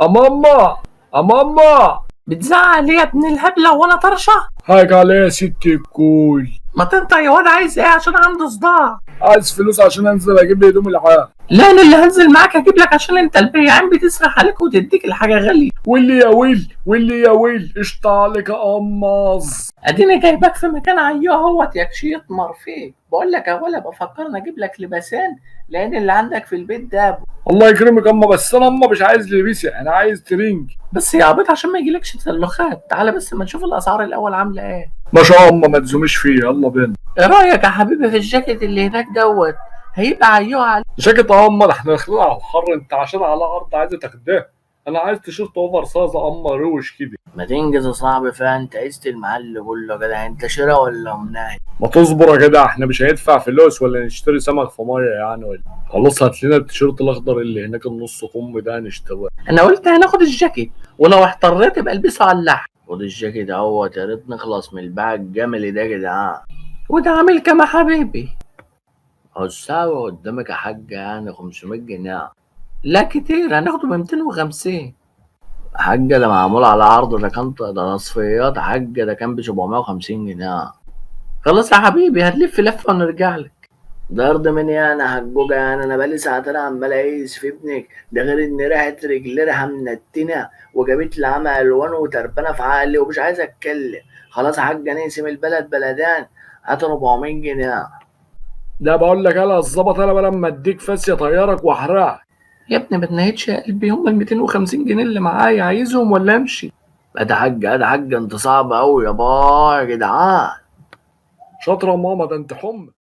أماما أماما. بتزعق ليه يا ابن الهبلة وانا طرشة؟ هاك عليا يا ست الكل. ما تنطق يا واد، عايز ايه؟ عشان عنده صداع. عايز فلوس عشان انزل اجيب لي هدوم العاب. لا، انا اللي هنزل معاك اجيب لك، عشان انت البياعين بتسرح عليك وتديك الحاجة غالية. واللي يا ويل واللي يا ويل قشطة عليك يا قماص. اديني جايبك في مكان عياه اهوت يكشي يطمر فيك. بقول لك يا ولا بفكرني اجيب لك لباسين، لان اللي عندك في البيت ده الله يكرمك اما، بس انا اما مش عايز لبسي، انا عايز ترنج. بس يا عبيط، عشان ما يجيلكش تسلخات. تعالى بس ما نشوف الاسعار الاول عامله ايه. ما شاء الله ما تزوميش فيه، يلا بينا. ايه رايك يا حبيبي في الجاكيت اللي هناك دوت؟ هيبقى عيوه عليك. جاكيت اما، ده احنا داخلين على الحر، انت عشان على ارض عايزه تاخداه. انا عايز تيشيرت اوفر سايز اما روش كده. ما تنجز يا صاحبي، فيها انت قست المحل كله كده؟ انت شراء ولا مناهي؟ ما تصبر يا جدع، احنا مش هندفع فلوس ولا نشتري سمك في ميه يعني ولا؟ خلاص هات لنا التيشيرت الاخضر اللي هناك النص كم ده نشتغل. انا قلت هناخد الجاكيت، ولو احتريت يبقى البسه على اللحم. خد الجاكيت اهوت، يا ريت نخلص من الباع الجملي ده يا جدعان. وده عامل كام يا حبيبي؟ هو الساعة قدامك يا حاج يعني 500 جنيه. لا كتير، هناخده ب 250. حاجة ده معمول على عرض، ده تصفيات حاجة، ده كان ب 750 جنيه. خلاص يا حبيبي، هتلف لفة ونرجع لك. ده ارض مني انا حجوجة يعني؟ انا بقالي ساعتين عمال اقيس في ابنك، ده غير ان ريحة رجليها منتنة وجابت لي عمى الوان وتربانة في عقلي ومش عايز اتكلم. خلاص يا حاج، نقسم البلد بلدان، هات 400 جنيه. ده بقول لك انا الظبط، انا بقى لما اديك فاسيه طيارك واحرقك. يا ابني ما تنهيتش يا قلبي، هم ال 250 جنيه اللي معايا، عايزهم ولا امشي؟ ادي حاج، ادي حاج، انت صعب قوي يا باي يا جدعان. شاطره ماما، ده انت حمى.